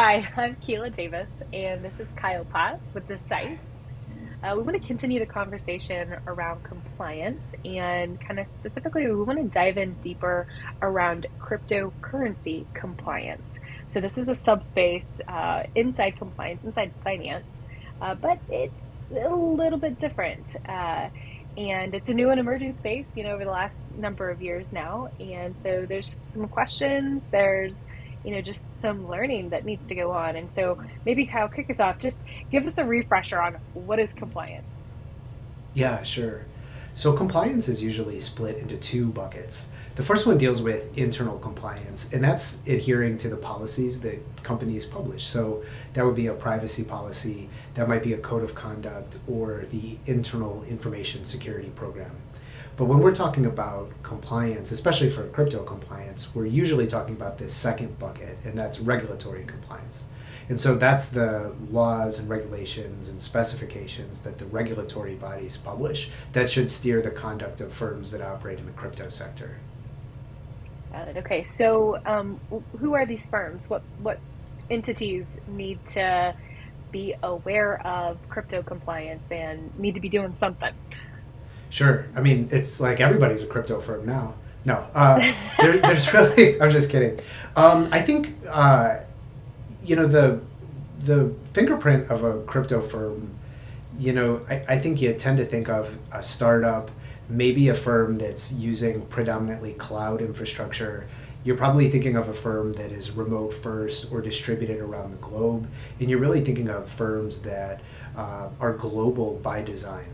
Hi, I'm Keela Davis, and this is Kyle Pot with the Sice. We want to continue the conversation around compliance and kind of specifically, we want to dive in deeper around cryptocurrency compliance. So, this is a subspace inside compliance, inside finance, but it's a little bit different. And it's a new and emerging space, over the last number of years now. And so there's some questions, there's just some learning that needs to go on. And so maybe Kyle, kick us off. Just give us a refresher on what is compliance. Yeah, sure. So compliance is usually split into two buckets. The first one deals with internal compliance, and that's adhering to the policies that companies publish. So that would be a privacy policy, that might be a code of conduct, or the internal information security program. But when we're talking about compliance, especially for crypto compliance, we're usually talking about this second bucket, and that's regulatory compliance. And so that's the laws and regulations and specifications that the regulatory bodies publish that should steer the conduct of firms that operate in the crypto sector. Got it. Okay. So, who are these firms? What entities need to be aware of crypto compliance and need to be doing something? Sure. I mean, it's like everybody's a crypto firm now. No, there's really. I'm just kidding. I think the fingerprint of a crypto firm. I think you tend to think of a startup, maybe a firm that's using predominantly cloud infrastructure. You're probably thinking of a firm that is remote first or distributed around the globe, and you're really thinking of firms that are global by design.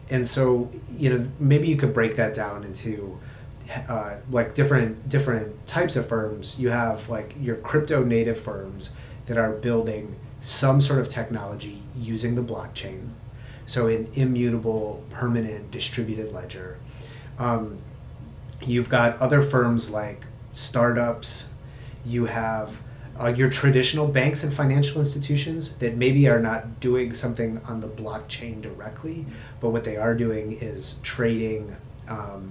And so, maybe you could break that down into like different types of firms. You have like your crypto native firms that are building some sort of technology using the blockchain, so an immutable, permanent, distributed ledger. Um, you've got other firms like startups. You have your traditional banks and financial institutions that maybe are not doing something on the blockchain directly, but what they are doing is trading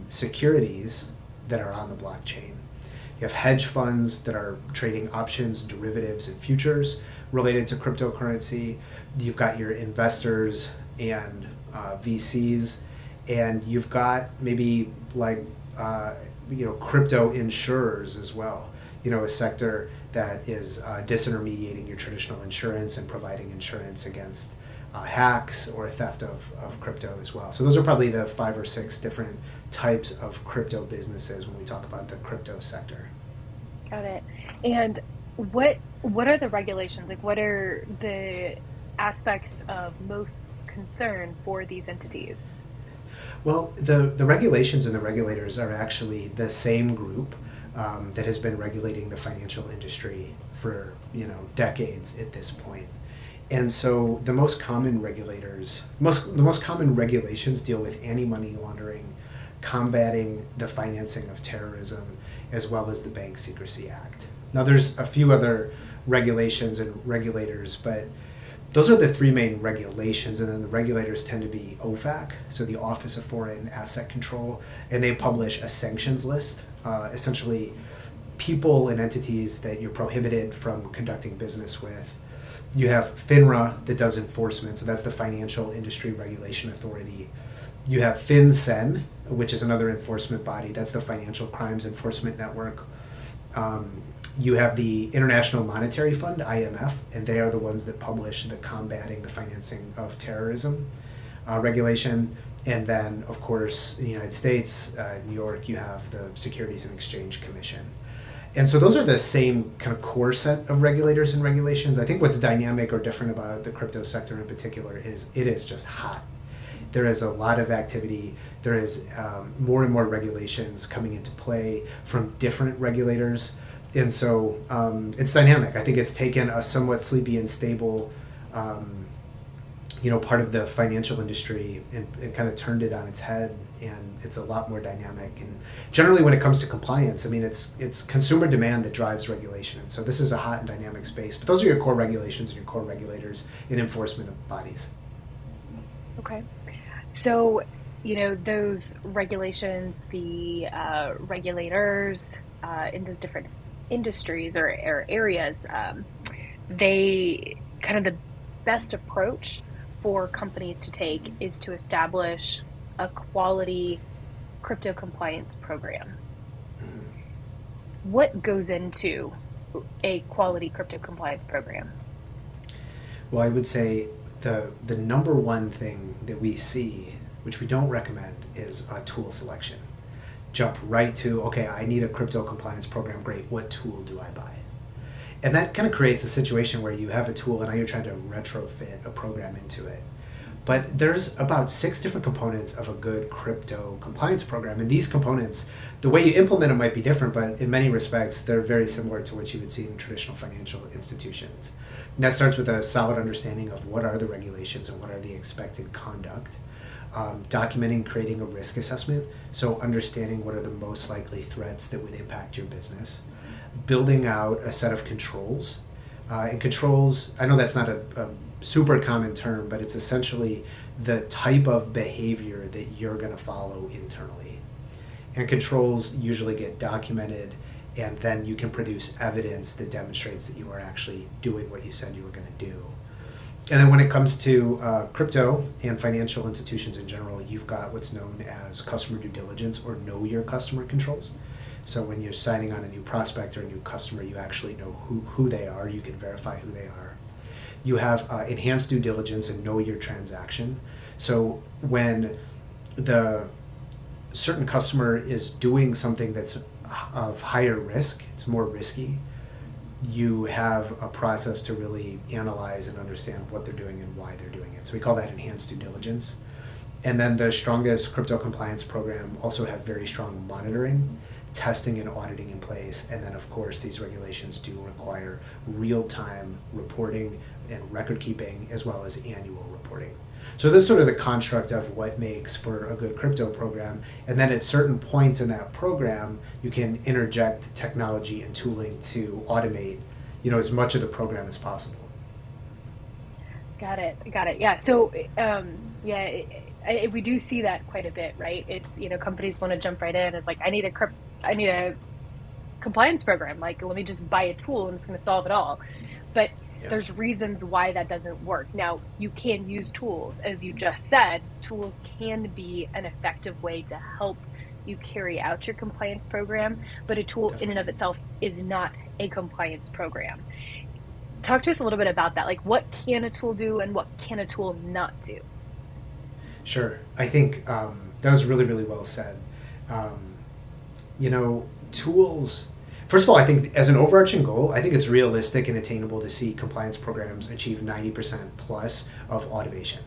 securities that are on the blockchain. You have hedge funds that are trading options, derivatives, and futures related to cryptocurrency. You've got your investors and VCs, and you've got maybe like crypto insurers as well. A sector that is disintermediating your traditional insurance and providing insurance against hacks or theft of crypto as well. So those are probably the 5 or 6 different types of crypto businesses when we talk about the crypto sector. Got it. And what are the regulations? Like, what are the aspects of most concern for these entities? Well, the regulations and the regulators are actually the same group that has been regulating the financial industry for decades at this point. And so the most common regulations deal with anti-money laundering, combating the financing of terrorism, as well as the Bank Secrecy Act. Now, there's a few other regulations and regulators, but those are the three main regulations, and then the regulators tend to be OFAC, so the Office of Foreign Asset Control, and they publish a sanctions list, essentially people and entities that you're prohibited from conducting business with. You have FINRA that does enforcement, so that's the Financial Industry Regulation Authority. You have FinCEN, which is another enforcement body, that's the Financial Crimes Enforcement Network. You have the International Monetary Fund, IMF, and they are the ones that publish the combating the financing of terrorism regulation. And then, of course, in the United States, New York, you have the Securities and Exchange Commission. And so those are the same kind of core set of regulators and regulations. I think what's dynamic or different about the crypto sector in particular is it is just hot. There is a lot of activity. There is more and more regulations coming into play from different regulators. And so it's dynamic. I think it's taken a somewhat sleepy and stable part of the financial industry and kind of turned it on its head, and it's a lot more dynamic. And generally when it comes to compliance, I mean, it's consumer demand that drives regulation. And so this is a hot and dynamic space, but those are your core regulations and your core regulators and enforcement bodies. Okay. So, those regulations, the regulators in those different industries or areas, they kind of the best approach for companies to take is to establish a quality crypto compliance program. What goes into a quality crypto compliance program? Well, I would say the number one thing that we see, which we don't recommend, is a tool selection. Jump right to, okay, I need a crypto compliance program. Great. What tool do I buy? And that kind of creates a situation where you have a tool and now you're trying to retrofit a program into it. But there's about 6 different components of a good crypto compliance program. And these components, the way you implement them might be different, but in many respects, they're very similar to what you would see in traditional financial institutions. And that starts with a solid understanding of what are the regulations and what are the expected conduct. Documenting, creating a risk assessment, so understanding what are the most likely threats that would impact your business. Building out a set of controls. And controls, I know that's not a super common term, but it's essentially the type of behavior that you're going to follow internally. And controls usually get documented, and then you can produce evidence that demonstrates that you are actually doing what you said you were going to do. And then when it comes to crypto and financial institutions in general, you've got what's known as customer due diligence or know your customer controls. So when you're signing on a new prospect or a new customer, you actually know who they are. You can verify who they are. You have enhanced due diligence and know your transaction. So when the certain customer is doing something that's of higher risk, it's more risky, you have a process to really analyze and understand what they're doing and why they're doing it. So we call that enhanced due diligence. And then the strongest crypto compliance program also have very strong monitoring, testing and auditing in place. And then of course these regulations do require real-time reporting and record keeping as well as annual reporting. So this is sort of the construct of what makes for a good crypto program. And then at certain points in that program, you can interject technology and tooling to automate, as much of the program as possible. Got it. Got it. Yeah. So, yeah, we do see that quite a bit, right? It's, companies want to jump right in. It's like, I need a compliance program. Like, let me just buy a tool and it's going to solve it all. But Yeah, there's reasons why that doesn't work. Now, you can use tools. As you just said, tools can be an effective way to help you carry out your compliance program, but a tool in and definitely. of itself is not a compliance program. Talk to us a little bit about that. Like, what can a tool do and what can a tool not do? Sure. I think that was really, really well said. Um, tools. First of all, I think as an overarching goal, I think it's realistic and attainable to see compliance programs achieve 90% plus of automation.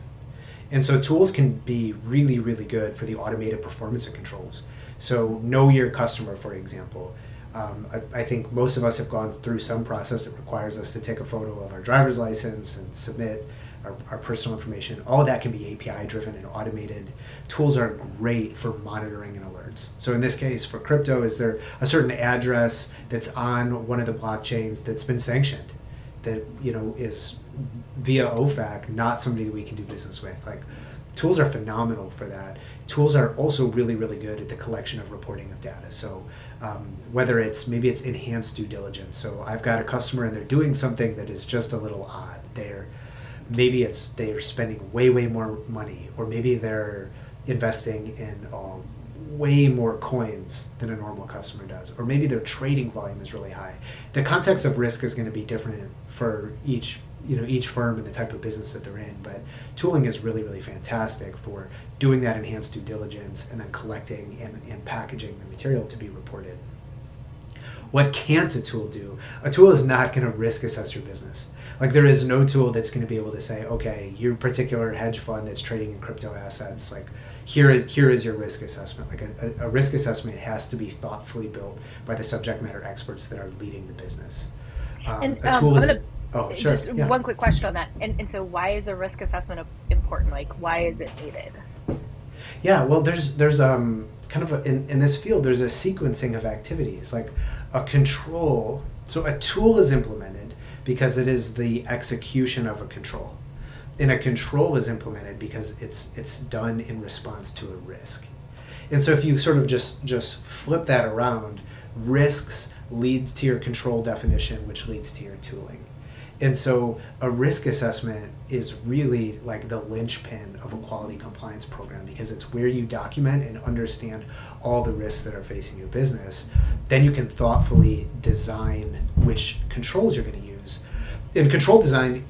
And so tools can be really, really good for the automated performance and controls. So know your customer, for example. I think most of us have gone through some process that requires us to take a photo of our driver's license and submit our personal information. All of that can be API driven and automated. Tools are great for monitoring and alerts. So in this case, for crypto, is there a certain address that's on one of the blockchains that's been sanctioned, that is via OFAC, not somebody that we can do business with? Like, tools are phenomenal for that. Tools are also really, really good at the collection of reporting of data. So whether maybe it's enhanced due diligence. So I've got a customer and they're doing something that is just a little odd. They're spending way, way more money, or maybe they're investing in way more coins than a normal customer does, or maybe their trading volume is really high. The context of risk is going to be different for each firm and the type of business that they're in, but tooling is really, really fantastic for doing that enhanced due diligence and then collecting and packaging the material to be reported. What can't a tool do? A tool is not going to risk assess your business. Like, there is no tool that's going to be able to say, okay, your particular hedge fund that's trading in crypto assets, like, here is your risk assessment. Like, a risk assessment has to be thoughtfully built by the subject matter experts that are leading the business. And A tool I'm is, gonna oh, sure, just yeah. one quick question on that. And so, why is a risk assessment important? Like, why is it needed? Yeah, well, there's kind of in this field, there's a sequencing of activities, like a control. So a tool is implemented because it is the execution of a control, and a control is implemented because it's done in response to a risk. And so if you sort of just flip that around, risks leads to your control definition, which leads to your tooling. And so a risk assessment is really like the linchpin of a quality compliance program because it's where you document and understand all the risks that are facing your business. Then you can thoughtfully design which controls you're going to use. In control design,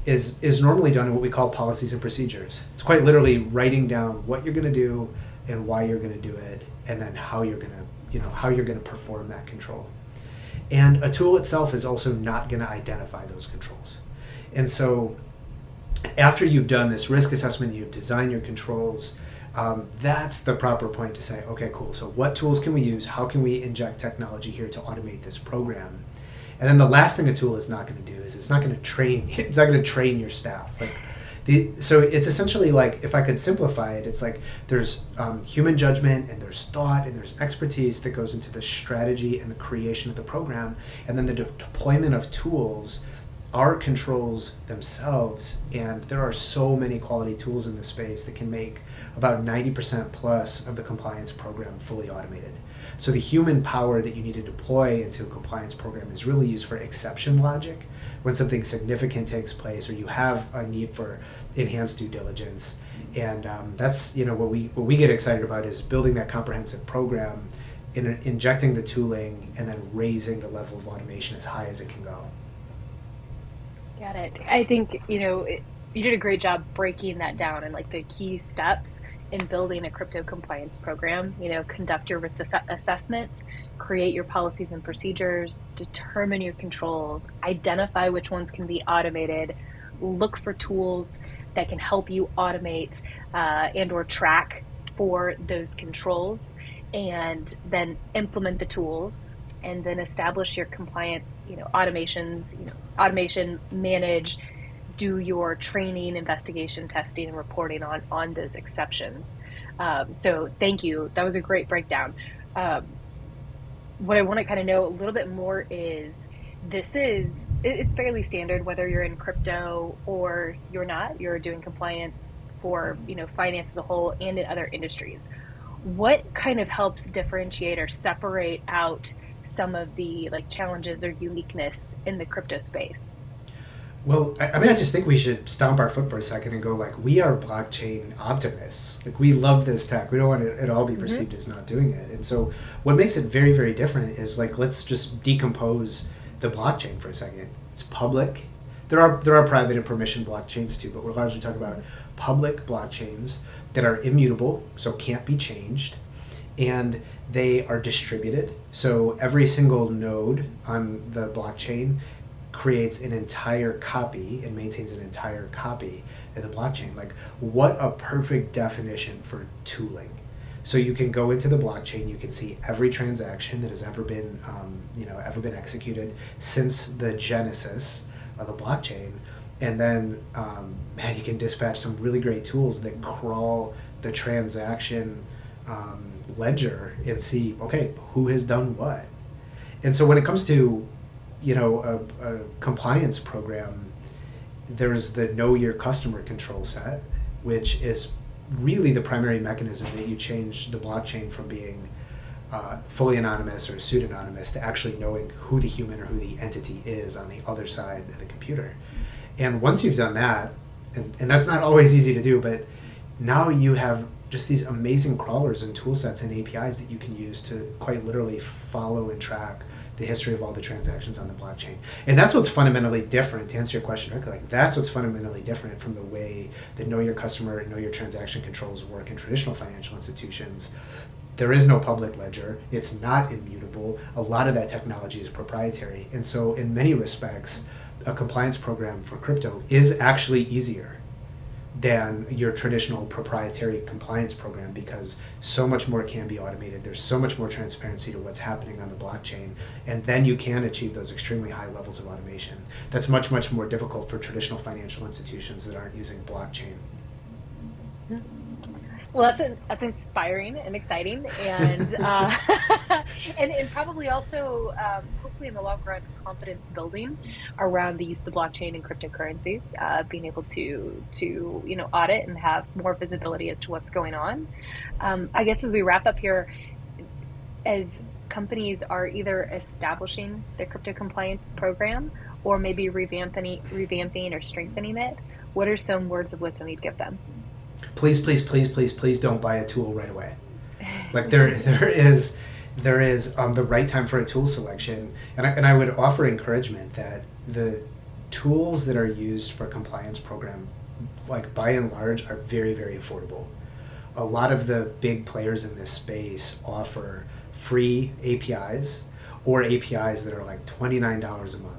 is normally done in what we call policies and procedures. It's quite literally writing down what you're going to do and why you're going to do it, and then how you're going to perform that control. And a tool itself is also not going to identify those controls. And so after you've done this risk assessment, you've designed your controls, that's the proper point to say, okay, cool. So what tools can we use? How can we inject technology here to automate this program? And then the last thing a tool is not going to do is it's not going to train your staff. So it's essentially like, if I could simplify it, it's like there's human judgment and there's thought and there's expertise that goes into the strategy and the creation of the program, and then the deployment of tools are controls themselves. And there are so many quality tools in this space that can make about 90% plus of the compliance program fully automated. So the human power that you need to deploy into a compliance program is really used for exception logic when something significant takes place or you have a need for enhanced due diligence. And that's what we get excited about is building that comprehensive program, injecting the tooling, and then raising the level of automation as high as it can go. Got it. I think, you did a great job breaking that down and like the key steps in building a crypto compliance program. Conduct your risk assessment, create your policies and procedures, determine your controls, identify which ones can be automated, look for tools that can help you automate and or track for those controls, and then implement the tools, and then establish your compliance, automations, automation, manage, do your training, investigation, testing, and reporting on those exceptions. So thank you. That was a great breakdown. Um, what I want to kind of know a little bit more is it's fairly standard whether you're in crypto or you're not. You're doing compliance for finance as a whole and in other industries. What kind of helps differentiate or separate out some of the like challenges or uniqueness in the crypto space? Well, I just think we should stomp our foot for a second and go like, we are blockchain optimists. Like, we love this tech. We don't want it at all be Mm-hmm. perceived as not doing it. And so, what makes it very, very different is like, let's just decompose the blockchain for a second. It's public. There are private and permission blockchains too, but we're largely talking about public blockchains that are immutable, so can't be changed, and they are distributed. So every single node on the blockchain creates an entire copy and maintains an entire copy of the blockchain. Like, what a perfect definition for tooling. So you can go into the blockchain, you can see every transaction that has ever been, executed since the genesis of the blockchain, and then you can dispatch some really great tools that crawl the transaction ledger and see, okay, who has done what. And so when it comes to a compliance program, there's the know your customer control set, which is really the primary mechanism that you change the blockchain from being fully anonymous or pseudonymous to actually knowing who the human or who the entity is on the other side of the computer. And once you've done that, and that's not always easy to do, but now you have just these amazing crawlers and tool sets and APIs that you can use to quite literally follow and track the history of all the transactions on the blockchain. And that's what's fundamentally different, to answer your question directly, like that's what's fundamentally different from the way that know your customer and know your transaction controls work in traditional financial institutions. There is no public ledger. It's not immutable. A lot of that technology is proprietary. And so in many respects, a compliance program for crypto is actually easier than your traditional proprietary compliance program because so much more can be automated. There's so much more transparency to what's happening on the blockchain, and then you can achieve those extremely high levels of automation. That's much, much more difficult for traditional financial institutions that aren't using blockchain. Well, that's inspiring and exciting, and and probably also, hopefully in the long run, confidence building around the use of the blockchain and cryptocurrencies. Being able to audit and have more visibility as to what's going on. I guess as we wrap up here, as companies are either establishing their crypto compliance program or maybe revamping or strengthening it, what are some words of wisdom you'd give them? Please, please, please, please, please don't buy a tool right away. Like there is the right time for a tool selection, and I would offer encouragement that the tools that are used for compliance program, like by and large, are very, very affordable. A lot of the big players in this space offer free APIs or APIs that are like $29 a month.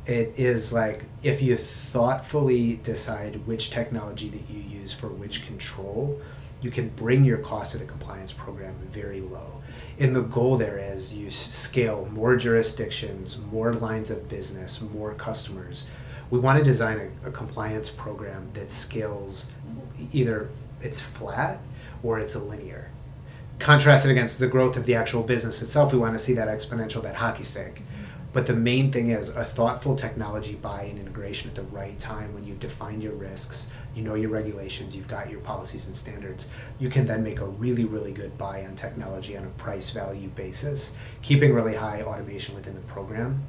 It is like, if you thoughtfully decide which technology that you use for which control, you can bring your cost of the compliance program very low. And the goal there is you scale more jurisdictions, more lines of business, more customers. We want to design a compliance program that scales, either it's flat or it's a linear. Contrast it against the growth of the actual business itself. We want to see that exponential, that hockey stick. But the main thing is a thoughtful technology buy and integration at the right time. When you've defined your risks, you know your regulations, you've got your policies and standards, you can then make a really, really good buy on technology on a price value basis, keeping really high automation within the program.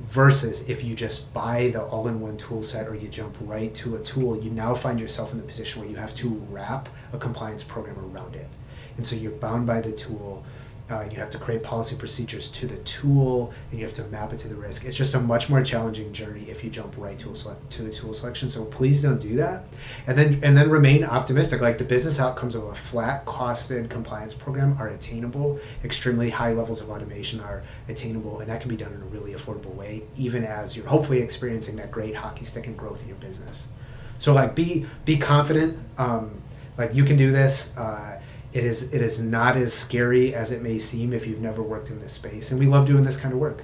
Versus if you just buy the all-in-one tool set or you jump right to a tool, you now find yourself in the position where you have to wrap a compliance program around it. And so you're bound by the tool. You have to create policy procedures to the tool, and you have to map it to the risk. It's just a much more challenging journey if you jump right to the tool selection. So please don't do that, and then remain optimistic. Like, the business outcomes of a flat costed compliance program are attainable. Extremely high levels of automation are attainable, and that can be done in a really affordable way, even as you're hopefully experiencing that great hockey stick and growth in your business. So like, be confident. Like, you can do this. It is not as scary as it may seem if you've never worked in this space, and we love doing this kind of work.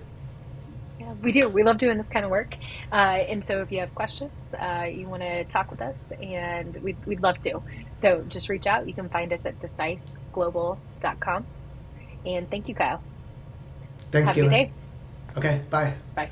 Yeah, we do. We love doing this kind of work. And so if you have questions, you want to talk with us, and we'd love to. So just reach out. You can find us at deciseglobal.com. And thank you, Kyle. Thanks, Have a good Keela. day. Okay, bye. Bye.